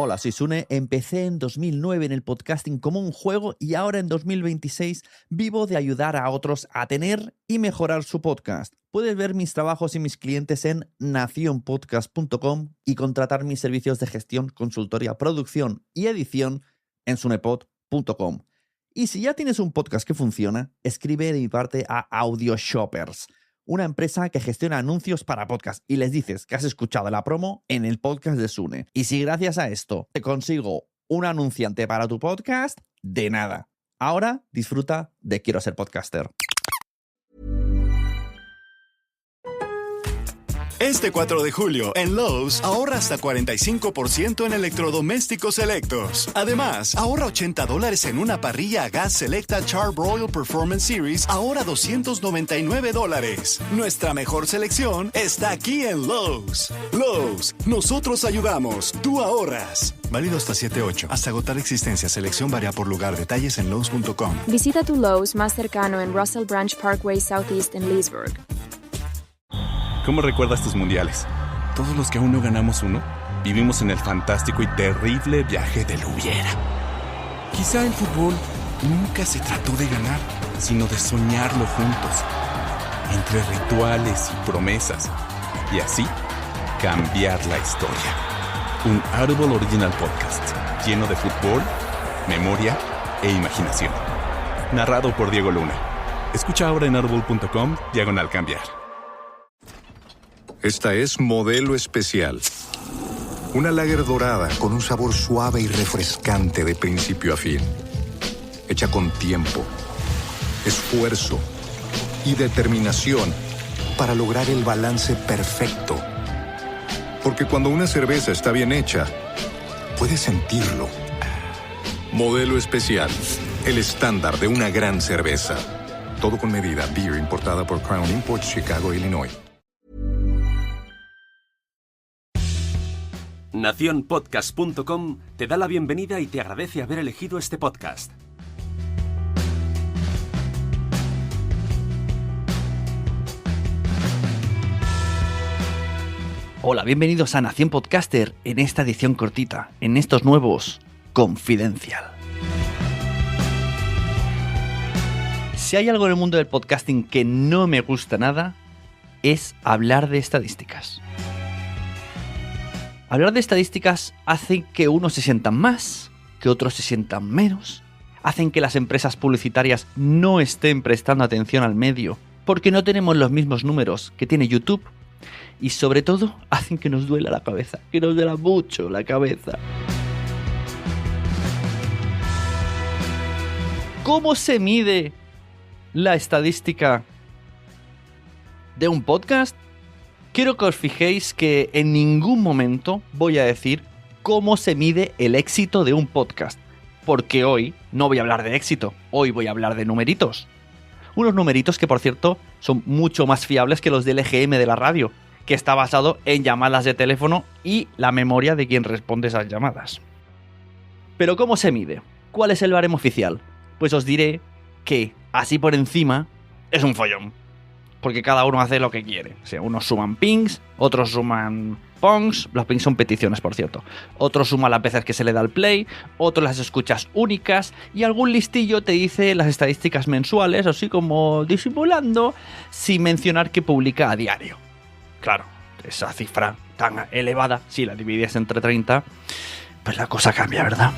Hola, soy Sune. Empecé en 2009 en el podcasting como un juego y ahora en 2026 vivo de ayudar a otros a tener y mejorar su podcast. Puedes ver mis trabajos y mis clientes en nacionpodcast.com y contratar mis servicios de gestión, consultoría, producción y edición en sunepod.com. Y si ya tienes un podcast que funciona, escribe de mi parte a AudioShoppers, una empresa que gestiona anuncios para podcast, y les dices que has escuchado la promo en el podcast de Sune. Y si gracias a esto te consigo un anunciante para tu podcast, de nada. Ahora disfruta de Quiero Ser Podcaster. Este 4 de julio, en Lowe's, ahorra hasta 45% en electrodomésticos selectos. Además, ahorra $80 en una parrilla a gas Selecta Char-Broil Performance Series, ahora $299. Nuestra mejor selección está aquí en Lowe's. Lowe's, nosotros ayudamos, tú ahorras. Válido hasta 7/8. Hasta agotar existencia. Selección varía por lugar. Detalles en Lowe's.com. Visita tu Lowe's más cercano en Russell Branch Parkway Southeast en Leesburg. ¿Cómo recuerdas tus mundiales? Todos los que aún no ganamos uno, vivimos en el fantástico y terrible viaje del hubiera. Quizá el fútbol nunca se trató de ganar, sino de soñarlo juntos, entre rituales y promesas, y así cambiar la historia. Un Audible Original Podcast, lleno de fútbol, memoria e imaginación. Narrado por Diego Luna. Escucha ahora en audible.com/cambiar. Esta es Modelo Especial. Una lager dorada con un sabor suave y refrescante de principio a fin. Hecha con tiempo, esfuerzo y determinación para lograr el balance perfecto. Porque cuando una cerveza está bien hecha, puedes sentirlo. Modelo Especial, el estándar de una gran cerveza. Todo con medida. Beer importada por Crown Imports, Chicago, Illinois. Nacionpodcast.com te da la bienvenida y te agradece haber elegido este podcast. Hola, bienvenidos a Nación Podcaster en esta edición cortita, en estos nuevos Confidencial. Si hay algo en el mundo del podcasting que no me gusta nada, es hablar de estadísticas. Hablar de estadísticas hace que unos se sientan más, que otros se sientan menos, hacen que las empresas publicitarias no estén prestando atención al medio porque no tenemos los mismos números que tiene YouTube, y sobre todo hacen que nos duela la cabeza, que nos duela mucho la cabeza. ¿Cómo se mide la estadística de un podcast? Quiero que os fijéis que en ningún momento voy a decir cómo se mide el éxito de un podcast, porque hoy no voy a hablar de éxito, hoy voy a hablar de numeritos. Unos numeritos que, por cierto, son mucho más fiables que los del EGM de la radio, que está basado en llamadas de teléfono y la memoria de quien responde esas llamadas. Pero ¿cómo se mide? ¿Cuál es el baremo oficial? Pues os diré que, así por encima, es un follón. Porque cada uno hace lo que quiere. O sea, unos suman pings, otros suman pongs. Los pings son peticiones, por cierto. Otros suman las veces que se le da el play, otros las escuchas únicas, y algún listillo te dice las estadísticas mensuales, así como disimulando, sin mencionar que publica a diario. Claro, esa cifra tan elevada, si la divides entre 30, pues la cosa cambia, ¿verdad?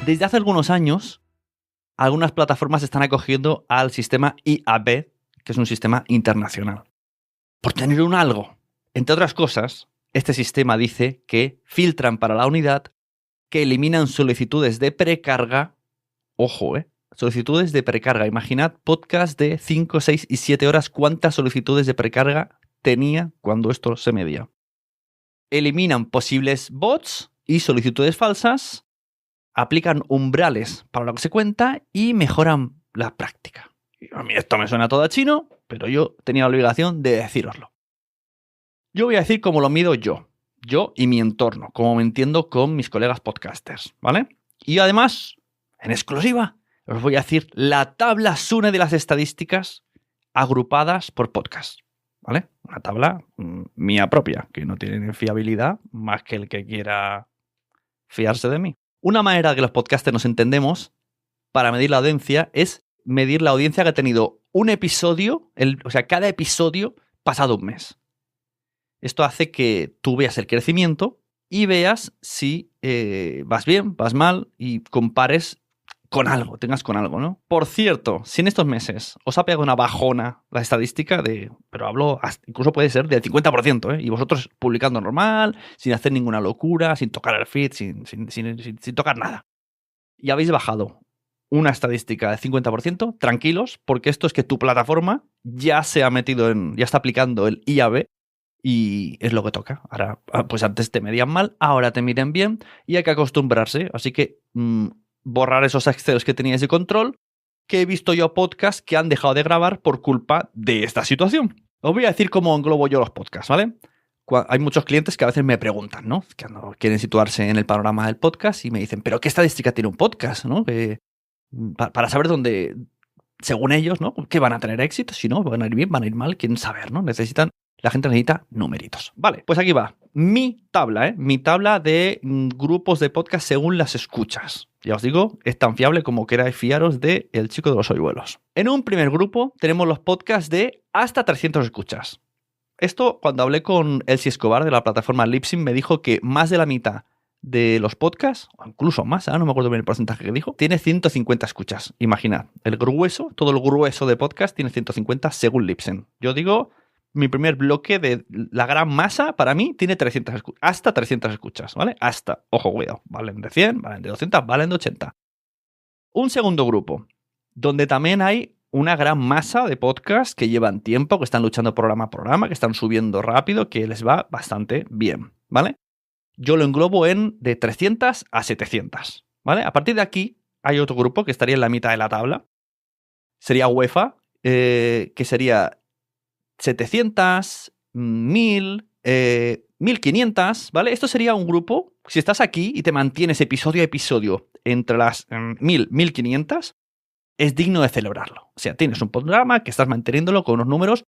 Desde hace algunos años, algunas plataformas están acogiendo al sistema IAB, que es un sistema internacional. Por tener un algo. Entre otras cosas, este sistema dice que filtran para la unidad, que eliminan solicitudes de precarga. Ojo, solicitudes de precarga. Imaginad podcast de 5, 6 y 7 horas, cuántas solicitudes de precarga tenía cuando esto se medía. Eliminan posibles bots y solicitudes falsas, aplican umbrales para lo que se cuenta y mejoran la práctica. Y a mí esto me suena todo a chino, pero yo tenía la obligación de decíroslo. Yo voy a decir cómo lo mido yo y mi entorno, como me entiendo con mis colegas podcasters, ¿vale? Y además, en exclusiva, os voy a decir la tabla Sune de las estadísticas agrupadas por podcast. ¿vale? Una tabla mía propia, que no tiene fiabilidad más que el que quiera fiarse de mí. Una manera que los podcasters nos entendemos para medir la audiencia es medir la audiencia que ha tenido un episodio, o sea, cada episodio pasado un mes. Esto hace que tú veas el crecimiento y veas si vas bien, vas mal y compares con algo, tengas con algo, ¿no? Por cierto, si en estos meses os ha pegado una bajona la estadística pero hablo, incluso puede ser del 50%, y vosotros publicando normal, sin hacer ninguna locura, sin tocar el feed, sin tocar nada, y habéis bajado una estadística del 50%, tranquilos, porque esto es que tu plataforma ya se ha metido ya está aplicando el IAB y es lo que toca. Ahora, pues antes te medían mal, ahora te miden bien y hay que acostumbrarse, así que borrar esos Excels que teníais de control, que he visto yo podcasts que han dejado de grabar por culpa de esta situación. Os voy a decir cómo englobo yo los podcasts, ¿vale? Hay muchos clientes que a veces me preguntan, ¿no? Que quieren situarse en el panorama del podcast y me dicen, ¿pero qué estadística tiene un podcast, ¿no? Para saber dónde, según ellos, ¿no? ¿Qué van a tener éxito? Si no, van a ir bien, van a ir mal, quieren saber, ¿no? La gente necesita numeritos. Vale, pues aquí va. Mi tabla, Mi tabla de grupos de podcast según las escuchas. Ya os digo, es tan fiable como queráis fiaros de El Chico de los Hoyuelos. En un primer grupo tenemos los podcasts de hasta 300 escuchas. Esto, cuando hablé con Elsie Escobar de la plataforma Libsyn, me dijo que más de la mitad de los podcasts, o incluso más, no me acuerdo bien el porcentaje que dijo, tiene 150 escuchas. Imaginad, todo el grueso de podcast tiene 150 según Libsyn. Yo digo, mi primer bloque de la gran masa, para mí, tiene hasta 300 escuchas, ¿vale? Hasta, ojo, cuidado, valen de 100, valen de 200, valen de 80. Un segundo grupo, donde también hay una gran masa de podcasts que llevan tiempo, que están luchando programa a programa, que están subiendo rápido, que les va bastante bien, ¿vale? Yo lo englobo de 300 a 700, ¿vale? A partir de aquí hay otro grupo que estaría en la mitad de la tabla. Sería UEFA, que sería 700, 1000, 1500, ¿vale? Esto sería un grupo, si estás aquí y te mantienes episodio a episodio entre las 1000, 1500, es digno de celebrarlo. O sea, tienes un programa que estás manteniéndolo con unos números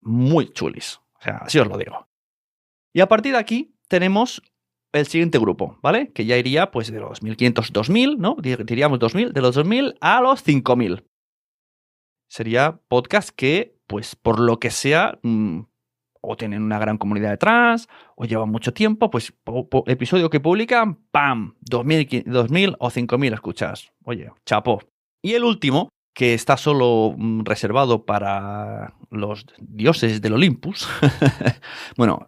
muy chulis. O sea, así os lo digo. Y a partir de aquí tenemos el siguiente grupo, ¿vale? Que ya iría pues de los 1500, 2000, ¿no? Diríamos 2000, de los 2000 a los 5000. Sería podcast que, pues por lo que sea, o tienen una gran comunidad detrás, o llevan mucho tiempo, pues episodio que publican, ¡pam! 2000 o 5000 escuchas. Oye, chapo. Y el último, que está solo reservado para los dioses del Olympus, bueno,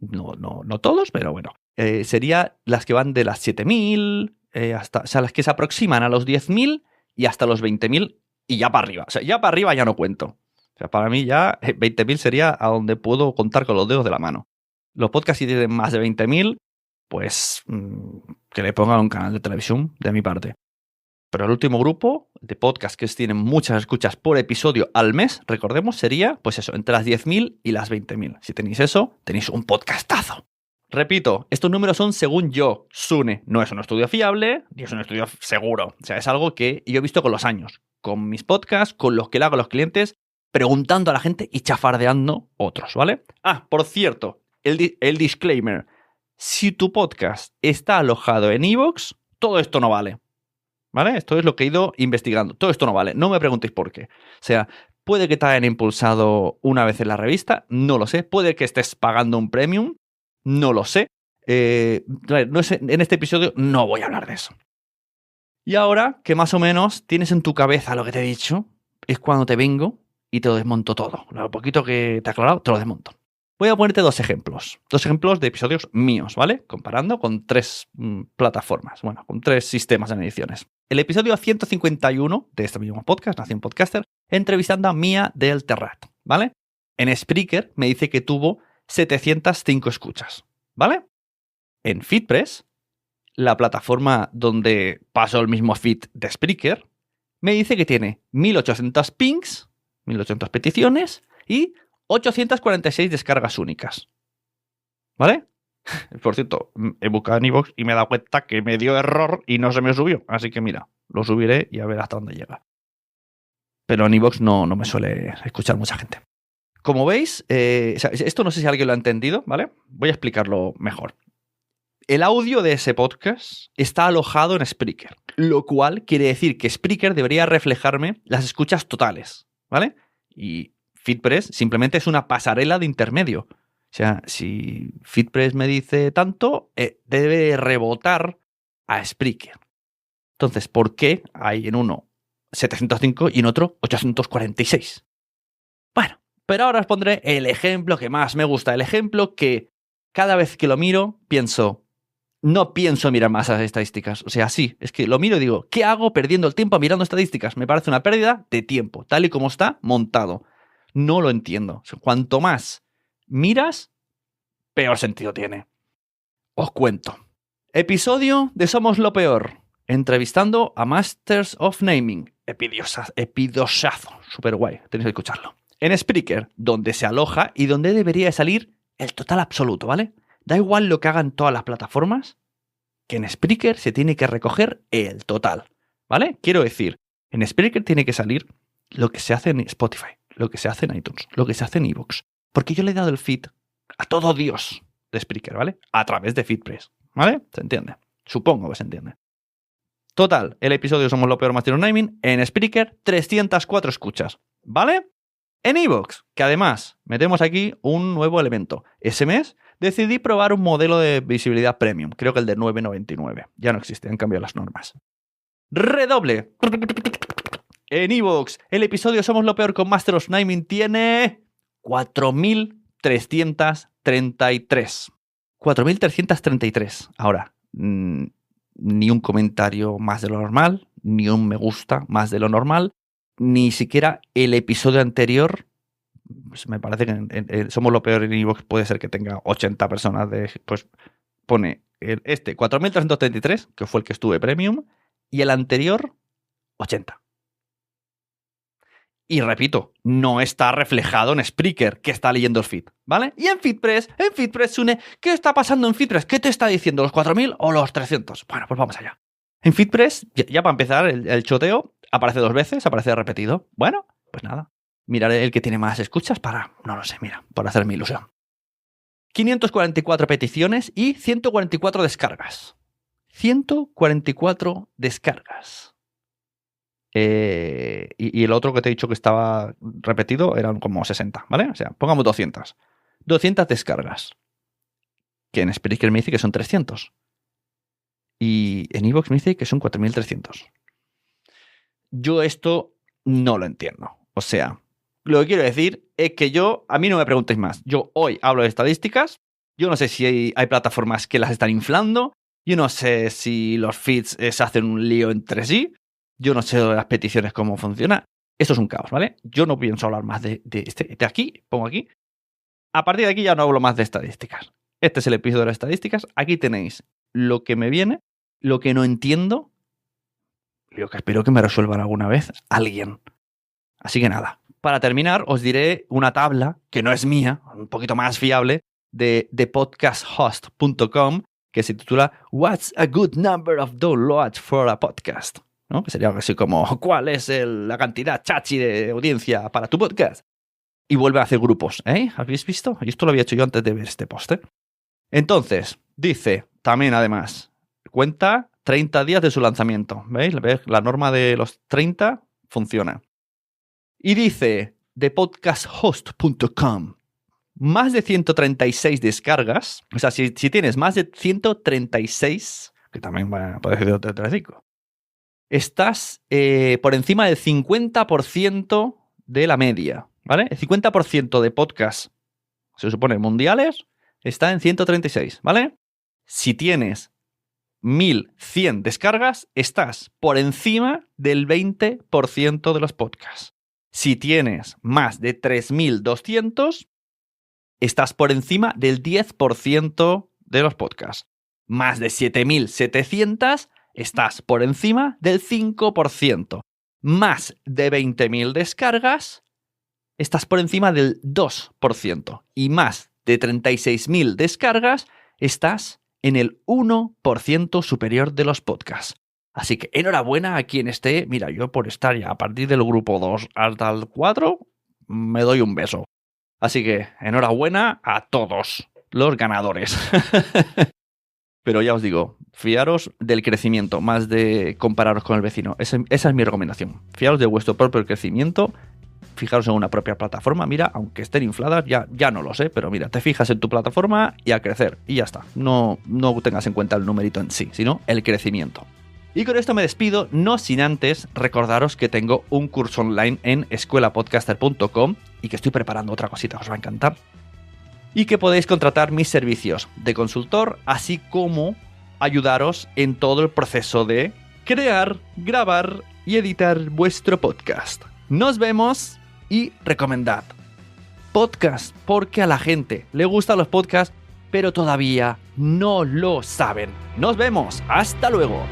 no todos, pero bueno, sería las que van de las 7000, o sea, las que se aproximan a los 10.000 y hasta los 20.000 y ya para arriba. O sea, ya para arriba ya no cuento. O sea, para mí ya 20.000 sería a donde puedo contar con los dedos de la mano. Los podcasts si tienen más de 20.000, pues que le pongan un canal de televisión de mi parte. Pero el último grupo de podcasts que tienen muchas escuchas por episodio al mes, recordemos, sería, pues eso, entre las 10.000 y las 20.000. Si tenéis eso, tenéis un podcastazo. Repito, estos números son según yo, Sune. No es un estudio fiable, ni es un estudio seguro. O sea, es algo que yo he visto con los años, con mis podcasts, con los que le hago a los clientes, preguntando a la gente y chafardeando otros, ¿vale? Ah, por cierto, el disclaimer. Si tu podcast está alojado en iVoox, todo esto no vale. ¿Vale? Esto es lo que he ido investigando. Todo esto no vale. No me preguntéis por qué. O sea, puede que te hayan impulsado una vez en la revista, no lo sé. Puede que estés pagando un premium, no lo sé. En este episodio no voy a hablar de eso. Y ahora que más o menos tienes en tu cabeza lo que te he dicho, es cuando te vengo y te lo desmonto todo. Lo poquito que te he aclarado, te lo desmonto. Voy a ponerte dos ejemplos de episodios míos, ¿vale? Comparando con 3 plataformas, bueno, con 3 sistemas de ediciones. El episodio 151 de este mismo podcast, Nación Podcaster, entrevistando a Mía del Terrat, ¿vale? En Spreaker me dice que tuvo 705 escuchas, ¿vale? En Feedpress, la plataforma donde paso el mismo feed de Spreaker, me dice que tiene 1800 pings, 1800 peticiones y 846 descargas únicas. ¿Vale? Por cierto, he buscado en iVoox y me he dado cuenta que me dio error y no se me subió. Así que mira, lo subiré y a ver hasta dónde llega. Pero en iVoox no me suele escuchar mucha gente. Como veis, esto no sé si alguien lo ha entendido, ¿vale? Voy a explicarlo mejor. El audio de ese podcast está alojado en Spreaker, lo cual quiere decir que Spreaker debería reflejarme las escuchas totales, ¿vale? Y FeedPress simplemente es una pasarela de intermedio. O sea, si FeedPress me dice tanto, debe rebotar a Spreaker. Entonces, ¿por qué hay en uno 705 y en otro 846? Bueno, pero ahora os pondré el ejemplo que más me gusta, el ejemplo que cada vez que lo miro no pienso mirar más las estadísticas. O sea, sí, es que lo miro y digo, ¿qué hago perdiendo el tiempo mirando estadísticas? Me parece una pérdida de tiempo, tal y como está montado. No lo entiendo. O sea, cuanto más miras, peor sentido tiene. Os cuento. Episodio de Somos lo Peor. Entrevistando a Masters of Naming. Epidosazo. Súper guay. Tenéis que escucharlo. En Spreaker, donde se aloja y donde debería salir el total absoluto, ¿vale? Da igual lo que hagan todas las plataformas, que en Spreaker se tiene que recoger el total, ¿vale? Quiero decir, en Spreaker tiene que salir lo que se hace en Spotify, lo que se hace en iTunes, lo que se hace en iVoox. Porque yo le he dado el feed a todo Dios de Spreaker, ¿vale? A través de FeedPress, ¿vale? ¿Se entiende? Supongo que se entiende. Total, el episodio Somos lo Peor Master of Naming, en Spreaker, 304 escuchas, ¿vale? En iVoox, que además metemos aquí un nuevo elemento. Ese mes decidí probar un modelo de visibilidad premium, creo que el de 9,99. Ya no existe, han cambiado las normas. Redoble. En iVoox, el episodio Somos lo Peor con Master of Naming tiene 4.333. 4.333. Ahora, ni un comentario más de lo normal, ni un me gusta más de lo normal, ni siquiera el episodio anterior. Pues me parece que en Somos lo Peor en iVoox puede ser que tenga 80 personas. Pues pone 4.333, que fue el que estuve premium, y el anterior 80. Y repito, no está reflejado en Spreaker, que está leyendo el feed, ¿vale? Y en FeedPress, Sune, ¿qué está pasando en FeedPress? ¿Qué te está diciendo, los 4.000 o los 300? Bueno, pues vamos allá. En FeedPress, ya para empezar, el choteo aparece 2 veces, aparece repetido. Bueno, pues nada. Miraré el que tiene más escuchas para, no lo sé, mira, por hacerme ilusión. 544 peticiones y 144 descargas. 144 descargas. Y el otro que te he dicho que estaba repetido eran como 60, ¿vale? O sea, pongamos 200. 200 descargas. Que en Spreaker me dice que son 300. Y en iVoox me dice que son 4.300. Yo esto no lo entiendo. O sea, lo que quiero decir es que a mí no me preguntéis más. Yo hoy hablo de estadísticas. Yo no sé si hay plataformas que las están inflando. Yo no sé si los feeds se hacen un lío entre sí. Yo no sé de las peticiones cómo funciona. Esto es un caos, ¿vale? Yo no pienso hablar más de aquí. Pongo aquí. A partir de aquí ya no hablo más de estadísticas. Este es el episodio de las estadísticas. Aquí tenéis lo que me viene, lo que no entiendo, y lo que espero que me resuelvan alguna vez alguien. Así que nada. Para terminar, os diré una tabla, que no es mía, un poquito más fiable, de podcasthost.com, que se titula What's a good number of downloads for a podcast? ¿No? Que sería algo así como ¿cuál es la cantidad chachi de audiencia para tu podcast? Y vuelve a hacer grupos, ¿eh? ¿Habéis visto? Y esto lo había hecho yo antes de ver este post, ¿eh? Entonces, dice también además, cuenta 30 días de su lanzamiento. ¿Veis? La norma de los 30 funciona. Y dice de podcasthost.com, más de 136 descargas. O sea, si tienes más de 136, que también puede ser de 35, estás por encima del 50% de la media, ¿vale? El 50% de podcasts, se supone mundiales, está en 136, ¿vale? Si tienes 1.100 descargas, estás por encima del 20% de los podcasts. Si tienes más de 3.200, estás por encima del 10% de los podcasts. Más de 7.700, estás por encima del 5%. Más de 20.000 descargas, estás por encima del 2%. Y más de 36.000 descargas, estás en el 1% superior de los podcasts. Así que enhorabuena a quien esté. Mira, yo por estar ya a partir del grupo 2 hasta el 4, me doy un beso. Así que enhorabuena a todos los ganadores. Pero ya os digo, fiaros del crecimiento más de compararos con el vecino. Esa es mi recomendación. Fiaros de vuestro propio crecimiento. Fijaros en una propia plataforma. Mira, aunque estén infladas, ya no lo sé, pero mira, te fijas en tu plataforma y a crecer. Y ya está. No tengas en cuenta el numerito en sí, sino el crecimiento. Y con esto me despido, no sin antes recordaros que tengo un curso online en escuelapodcaster.com y que estoy preparando otra cosita que os va a encantar. Y que podéis contratar mis servicios de consultor, así como ayudaros en todo el proceso de crear, grabar y editar vuestro podcast. Nos vemos y recomendad podcast, porque a la gente le gustan los podcasts, pero todavía no lo saben. Nos vemos, hasta luego.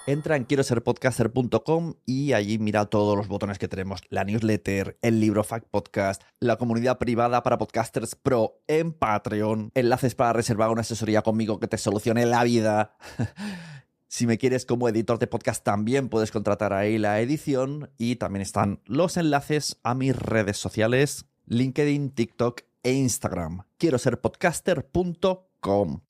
Entra en quiero ser podcaster.com y allí mira todos los botones que tenemos. La newsletter, el libro Fact Podcast, la comunidad privada para podcasters pro en Patreon, enlaces para reservar una asesoría conmigo que te solucione la vida. Si me quieres como editor de podcast también puedes contratar ahí la edición y también están los enlaces a mis redes sociales, LinkedIn, TikTok e Instagram. Quiero ser podcaster.com.